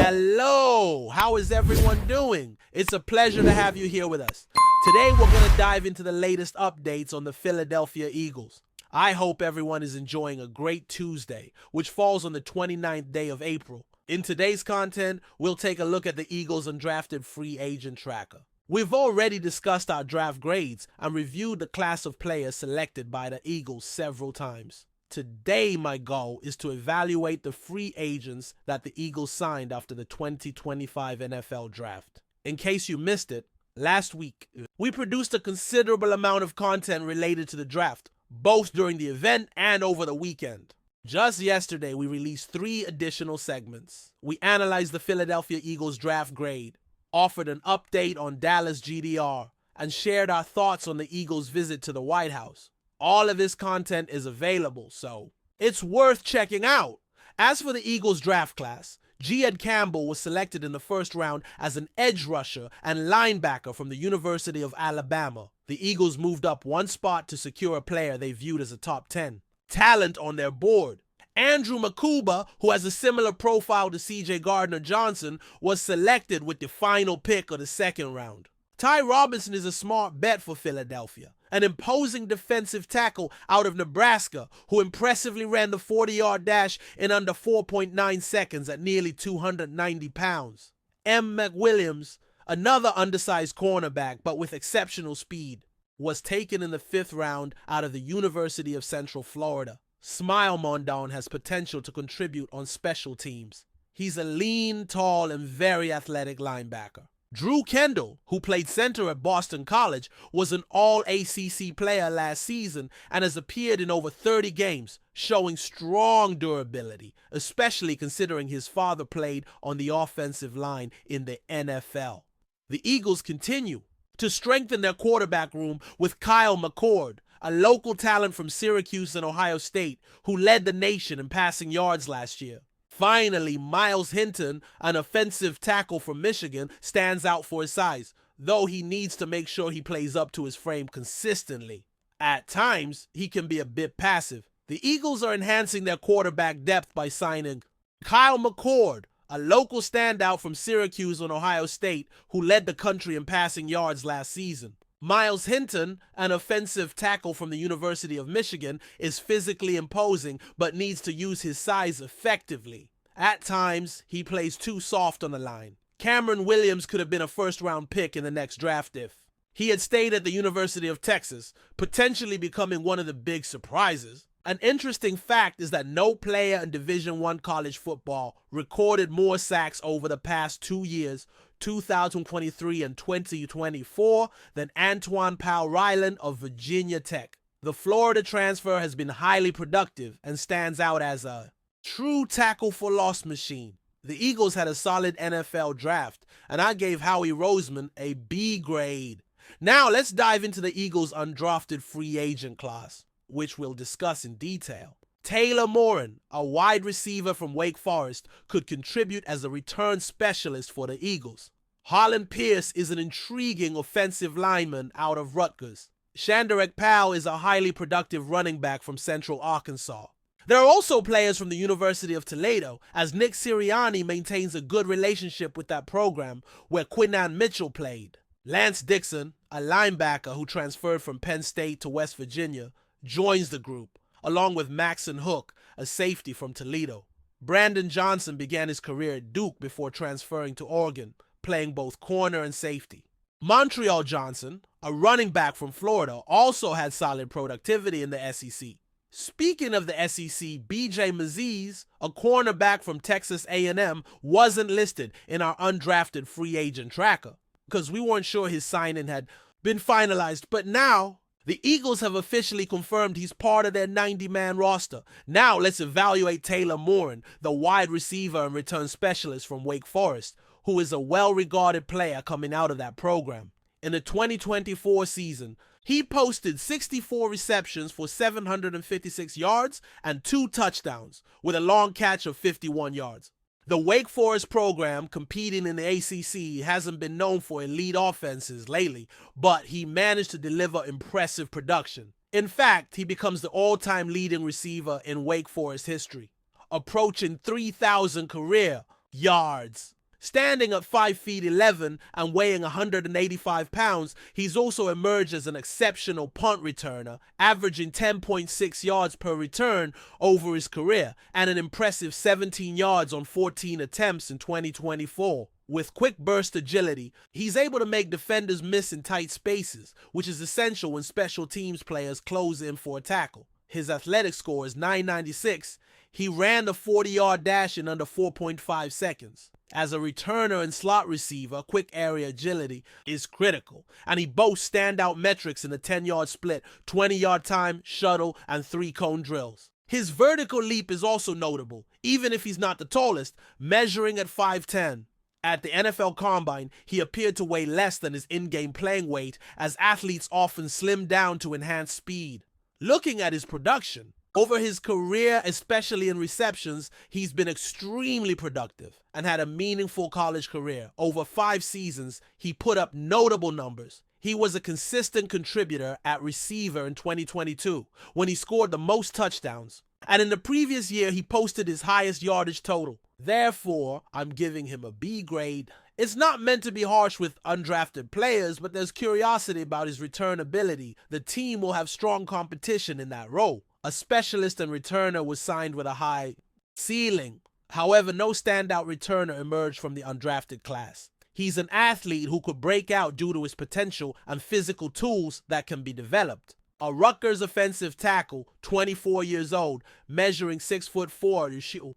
Hello, how is everyone doing? It's a pleasure to have you here with us. Today we're going to dive into the latest updates on the Philadelphia Eagles. I hope everyone is enjoying a great Tuesday, which falls on the 29th day of April. In today's content, we'll take a look at the Eagles' undrafted free agent tracker. We've already discussed our draft grades and reviewed the class of players selected by the Eagles several times. Today, my goal is to evaluate the free agents that the Eagles signed after the 2025 NFL Draft. In case you missed it, last week, we produced a considerable amount of content related to the draft, both during the event and over the weekend. Just yesterday, we released 3 additional segments. We analyzed the Philadelphia Eagles draft grade, offered an update on Dallas GDR, and shared our thoughts on the Eagles' visit to the White House. All of this content is available, so it's worth checking out. As for the Eagles draft class, Ed Campbell was selected in the first round as an edge rusher and linebacker from the University of Alabama. The Eagles moved up 1 spot to secure a player they viewed as a top 10 talent on their board. Andrew Makuba, who has a similar profile to C.J. Gardner-Johnson, was selected with the final pick of the 2nd round. Ty Robinson is a smart bet for Philadelphia, an imposing defensive tackle out of Nebraska who impressively ran the 40-yard dash in under 4.9 seconds at nearly 290 pounds. M. McWilliams, another undersized cornerback but with exceptional speed, was taken in the 5th round out of the University of Central Florida. Smile Mondon has potential to contribute on special teams. He's a lean, tall, and very athletic linebacker. Drew Kendall, who played center at Boston College, was an all-ACC player last season and has appeared in over 30 games, showing strong durability, especially considering his father played on the offensive line in the NFL. The Eagles continue to strengthen their quarterback room with Kyle McCord, a local talent from Syracuse and Ohio State who led the nation in passing yards last year. Finally, Myles Hinton, an offensive tackle from Michigan, stands out for his size, though he needs to make sure he plays up to his frame consistently. At times, he can be a bit passive. The Eagles are enhancing their quarterback depth by signing Kyle McCord, a local standout from Syracuse and Ohio State who led the country in passing yards last season. Myles Hinton, an offensive tackle from the University of Michigan, is physically imposing but needs to use his size effectively. At times, he plays too soft on the line. Cameron Williams could have been a first-round pick in the next draft if he had stayed at the University of Texas, potentially becoming one of the big surprises. An interesting fact is that no player in Division I college football recorded more sacks over the past 2 years, 2023 and 2024, than Antoine Powell-Ryland of Virginia Tech. The Florida transfer has been highly productive and stands out as a true tackle for loss machine. The Eagles had a solid NFL draft, and I gave Howie Roseman a B grade. Now let's dive into the Eagles' undrafted free agent class, which we'll discuss in detail. Taylor Morin, a wide receiver from Wake Forest, could contribute as a return specialist for the Eagles. Harlan Pierce is an intriguing offensive lineman out of Rutgers. Shandarek Powell is a highly productive running back from Central Arkansas. There are also players from the University of Toledo, as Nick Sirianni maintains a good relationship with that program where Quinan Mitchell played. Lance Dixon, a linebacker who transferred from Penn State to West Virginia, joins the group, along with Maxon Hook, a safety from Toledo. Brandon Johnson began his career at Duke before transferring to Oregon, playing both corner and safety. Montreal Johnson, a running back from Florida, also had solid productivity in the SEC. Speaking of the SEC, B.J. Maziz, a cornerback from Texas A&M, wasn't listed in our undrafted free agent tracker because we weren't sure his signing had been finalized, but now the Eagles have officially confirmed he's part of their 90-man roster. Now let's evaluate Taylor Morin, the wide receiver and return specialist from Wake Forest, who is a well-regarded player coming out of that program. In the 2024 season, he posted 64 receptions for 756 yards and 2 touchdowns, with a long catch of 51 yards. The Wake Forest program, competing in the ACC, hasn't been known for elite offenses lately, but he managed to deliver impressive production. In fact, he becomes the all-time leading receiver in Wake Forest history, approaching 3,000 career yards. Standing at 5 feet 11 and weighing 185 pounds, he's also emerged as an exceptional punt returner, averaging 10.6 yards per return over his career and an impressive 17 yards on 14 attempts in 2024. With quick burst agility, he's able to make defenders miss in tight spaces, which is essential when special teams players close in for a tackle. His athletic score is 996. He ran the 40-yard dash in under 4.5 seconds. As a returner and slot receiver, quick area agility is critical, and he boasts standout metrics in the 10-yard split, 20-yard time, shuttle, and 3-cone drills. His vertical leap is also notable, even if he's not the tallest, measuring at 5'10". At the NFL Combine, he appeared to weigh less than his in-game playing weight, as athletes often slim down to enhance speed. Looking at his production, over his career, especially in receptions, he's been extremely productive and had a meaningful college career. Over 5 seasons, he put up notable numbers. He was a consistent contributor at receiver in 2022, when he scored the most touchdowns. And in the previous year, he posted his highest yardage total. Therefore, I'm giving him a B grade. It's not meant to be harsh with undrafted players, but there's curiosity about his return ability. The team will have strong competition in that role. A specialist and returner was signed with a high ceiling. However, no standout returner emerged from the undrafted class. He's an athlete who could break out due to his potential and physical tools that can be developed. A Rutgers offensive tackle, 24 years old, measuring 6'4",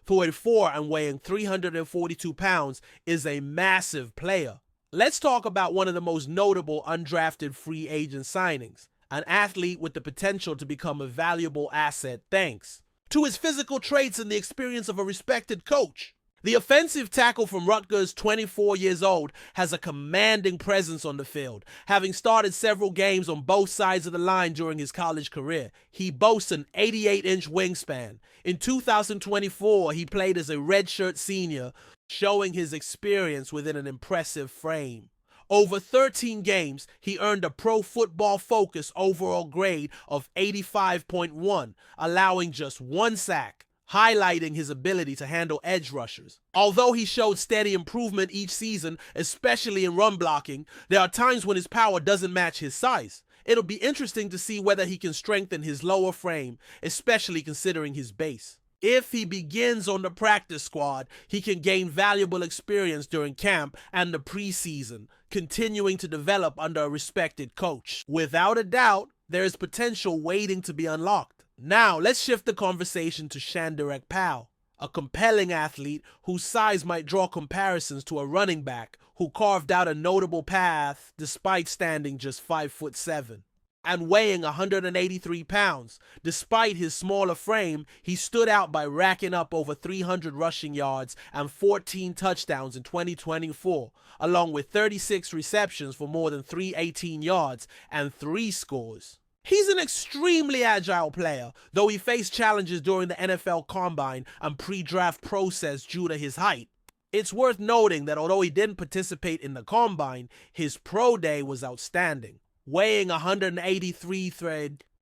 44 and weighing 342 pounds, is a massive player. Let's talk about one of the most notable undrafted free agent signings. An athlete with the potential to become a valuable asset thanks to his physical traits and the experience of a respected coach. The offensive tackle from Rutgers, 24 years old, has a commanding presence on the field, having started several games on both sides of the line during his college career. He boasts an 88-inch wingspan. In 2024, he played as a redshirt senior, showing his experience within an impressive frame. Over 13 games, he earned a Pro Football Focus overall grade of 85.1, allowing just 1 sack, highlighting his ability to handle edge rushers. Although he showed steady improvement each season, especially in run blocking, there are times when his power doesn't match his size. It'll be interesting to see whether he can strengthen his lower frame, especially considering his base. If he begins on the practice squad, he can gain valuable experience during camp and the preseason, continuing to develop under a respected coach. Without a doubt, there is potential waiting to be unlocked. Now, let's shift the conversation to Undrafted Powell, a compelling athlete whose size might draw comparisons to a running back who carved out a notable path despite standing just 5'7". And weighing 183 pounds. Despite his smaller frame, he stood out by racking up over 300 rushing yards and 14 touchdowns in 2024, along with 36 receptions for more than 318 yards and 3 scores. He's an extremely agile player, though he faced challenges during the NFL Combine and pre-draft process due to his height. It's worth noting that although he didn't participate in the Combine, his pro day was outstanding. Weighing 183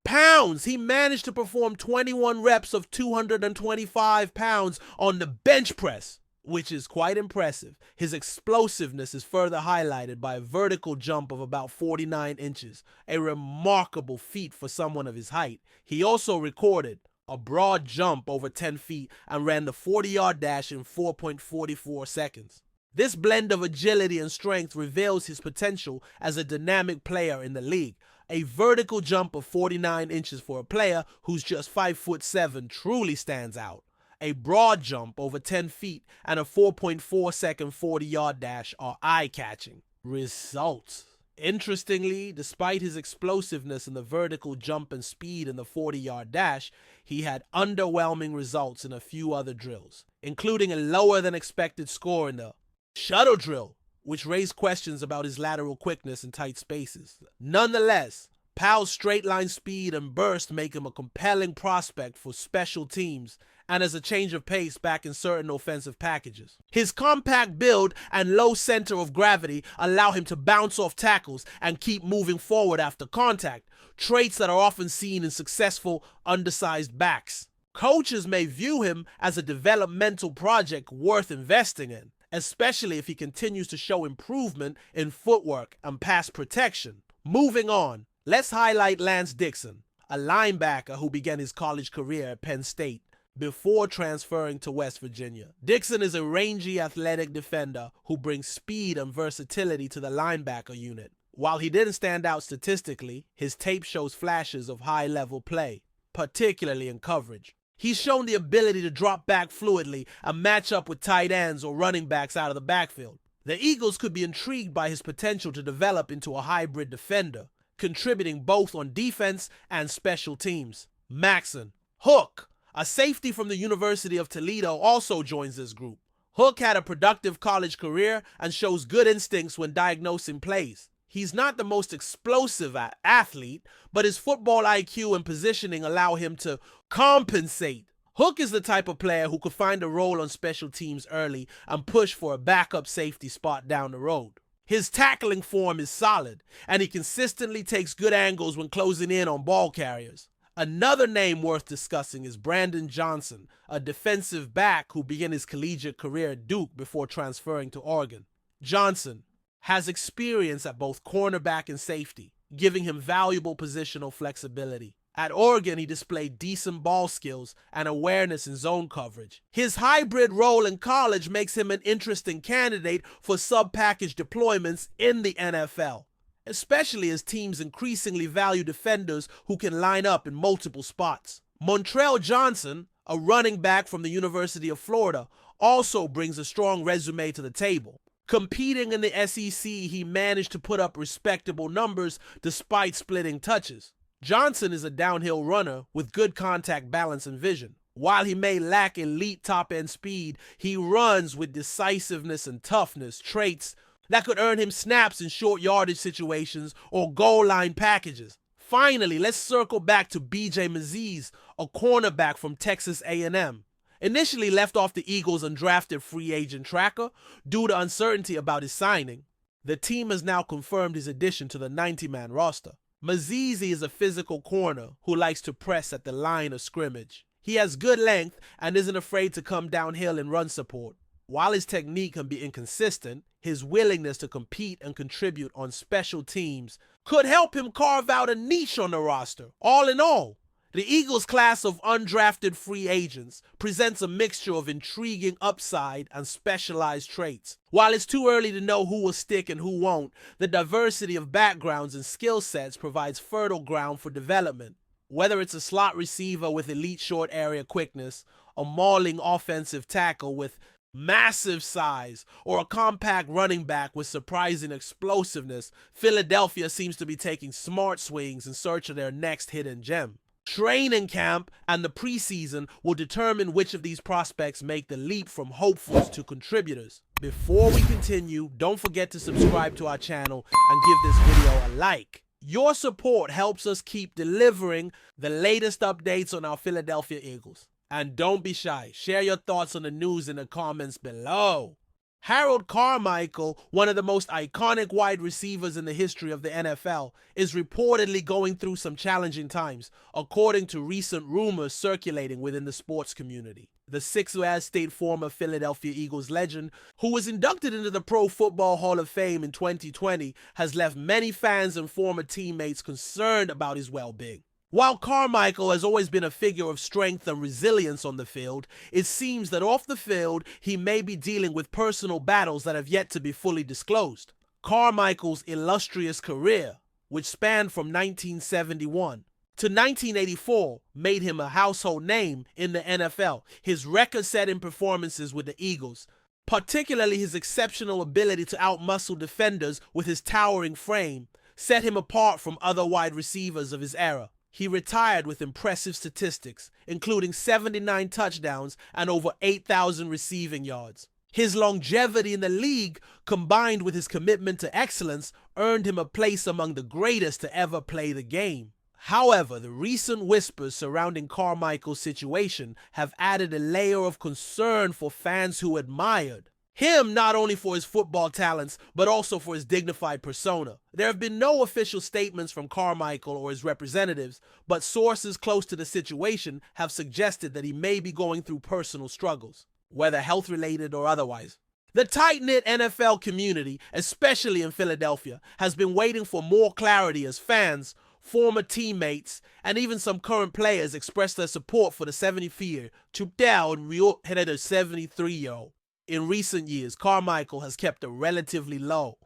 pounds, he managed to perform 21 reps of 225 pounds on the bench press, which is quite impressive. His explosiveness is further highlighted by a vertical jump of about 49 inches, a remarkable feat for someone of his height. He also recorded a broad jump over 10 feet and ran the 40-yard dash in 4.44 seconds. This blend of agility and strength reveals his potential as a dynamic player in the league. A vertical jump of 49 inches for a player who's just 5'7" truly stands out. A broad jump over 10 feet and a 4.4 second 40-yard dash are eye-catching results. Interestingly, despite his explosiveness in the vertical jump and speed in the 40-yard dash, he had underwhelming results in a few other drills, including a lower than expected score in the shuttle drill, which raised questions about his lateral quickness in tight spaces. Nonetheless, Powell's straight line speed and burst make him a compelling prospect for special teams and as a change of pace back in certain offensive packages. His compact build and low center of gravity allow him to bounce off tackles and keep moving forward after contact, traits that are often seen in successful undersized backs. Coaches may view him as a developmental project worth investing in, especially if he continues to show improvement in footwork and pass protection. Moving on, let's highlight Lance Dixon, a linebacker who began his college career at Penn State before transferring to West Virginia. Dixon is a rangy, athletic defender who brings speed and versatility to the linebacker unit. While he didn't stand out statistically, his tape shows flashes of high-level play, particularly in coverage. He's shown the ability to drop back fluidly and match up with tight ends or running backs out of the backfield. The Eagles could be intrigued by his potential to develop into a hybrid defender, contributing both on defense and special teams. Maxon. Hook, a safety from the University of Toledo, also joins this group. Hook had a productive college career and shows good instincts when diagnosing plays. He's not the most explosive athlete, but his football IQ and positioning allow him to compensate. Hook is the type of player who could find a role on special teams early and push for a backup safety spot down the road. His tackling form is solid, and he consistently takes good angles when closing in on ball carriers. Another name worth discussing is Brandon Johnson, a defensive back who began his collegiate career at Duke before transferring to Oregon. Johnson has experience at both cornerback and safety, giving him valuable positional flexibility. At Oregon, he displayed decent ball skills and awareness in zone coverage. His hybrid role in college makes him an interesting candidate for sub-package deployments in the NFL, especially as teams increasingly value defenders who can line up in multiple spots. Montrell Johnson, a running back from the University of Florida, also brings a strong resume to the table. Competing in the SEC, he managed to put up respectable numbers despite splitting touches. Johnson is a downhill runner with good contact balance and vision. While he may lack elite top-end speed, he runs with decisiveness and toughness, traits that could earn him snaps in short yardage situations or goal line packages. Finally, let's circle back to B.J. Maziz, a cornerback from Texas A&M. Initially left off the Eagles' undrafted free agent tracker due to uncertainty about his signing, the team has now confirmed his addition to the 90-man roster. Mazizi is a physical corner who likes to press at the line of scrimmage. He has good length and isn't afraid to come downhill in run support. While his technique can be inconsistent, his willingness to compete and contribute on special teams could help him carve out a niche on the roster. All in all, the Eagles' class of undrafted free agents presents a mixture of intriguing upside and specialized traits. While it's too early to know who will stick and who won't, the diversity of backgrounds and skill sets provides fertile ground for development. Whether it's a slot receiver with elite short area quickness, a mauling offensive tackle with massive size, or a compact running back with surprising explosiveness, Philadelphia seems to be taking smart swings in search of their next hidden gem. Training camp and the preseason will determine which of these prospects make the leap from hopefuls to contributors. Before we continue, don't forget to subscribe to our channel and give this video a like. Your support helps us keep delivering the latest updates on our Philadelphia Eagles. And don't be shy, share your thoughts on the news in the comments below. Harold Carmichael, one of the most iconic wide receivers in the history of the NFL, is reportedly going through some challenging times, according to recent rumors circulating within the sports community. The 6-year State former Philadelphia Eagles legend, who was inducted into the Pro Football Hall of Fame in 2020, has left many fans and former teammates concerned about his well-being. While Carmichael has always been a figure of strength and resilience on the field, it seems that off the field, he may be dealing with personal battles that have yet to be fully disclosed. Carmichael's illustrious career, which spanned from 1971 to 1984, made him a household name in the NFL. His record-setting performances with the Eagles, particularly his exceptional ability to outmuscle defenders with his towering frame, set him apart from other wide receivers of his era. He retired with impressive statistics, including 79 touchdowns and over 8,000 receiving yards. His longevity in the league, combined with his commitment to excellence, earned him a place among the greatest to ever play the game. However, the recent whispers surrounding Carmichael's situation have added a layer of concern for fans who admired Him not only for his football talents, but also for his dignified persona. There have been no official statements from Carmichael or his representatives, but sources close to the situation have suggested that he may be going through personal struggles, whether health-related or otherwise. The tight-knit NFL community, especially in Philadelphia, has been waiting for more clarity as fans, former teammates, and even some current players express their support for the 74 73-year-old. In recent years, Carmichael has kept a relatively low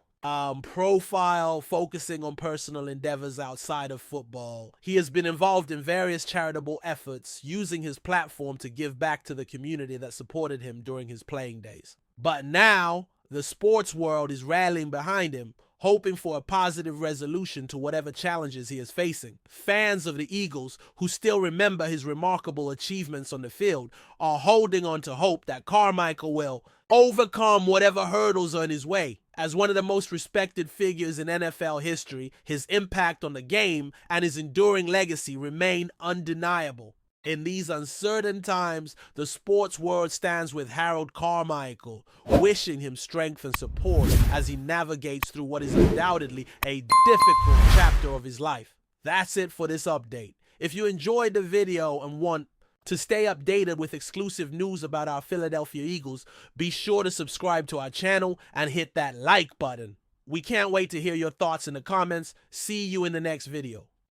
profile, focusing on personal endeavors outside of football. He has been involved in various charitable efforts, using his platform to give back to the community that supported him during his playing days. But now, the sports world is rallying behind him, hoping for a positive resolution to whatever challenges he is facing. Fans of the Eagles, who still remember his remarkable achievements on the field, are holding on to hope that Carmichael will overcome whatever hurdles are in his way. As one of the most respected figures in NFL history, his impact on the game and his enduring legacy remain undeniable. In these uncertain times, the sports world stands with Harold Carmichael, wishing him strength and support as he navigates through what is undoubtedly a difficult chapter of his life. That's it for this update. If you enjoyed the video and want to stay updated with exclusive news about our Philadelphia Eagles, be sure to subscribe to our channel and hit that like button. We can't wait to hear your thoughts in the comments. See you in the next video.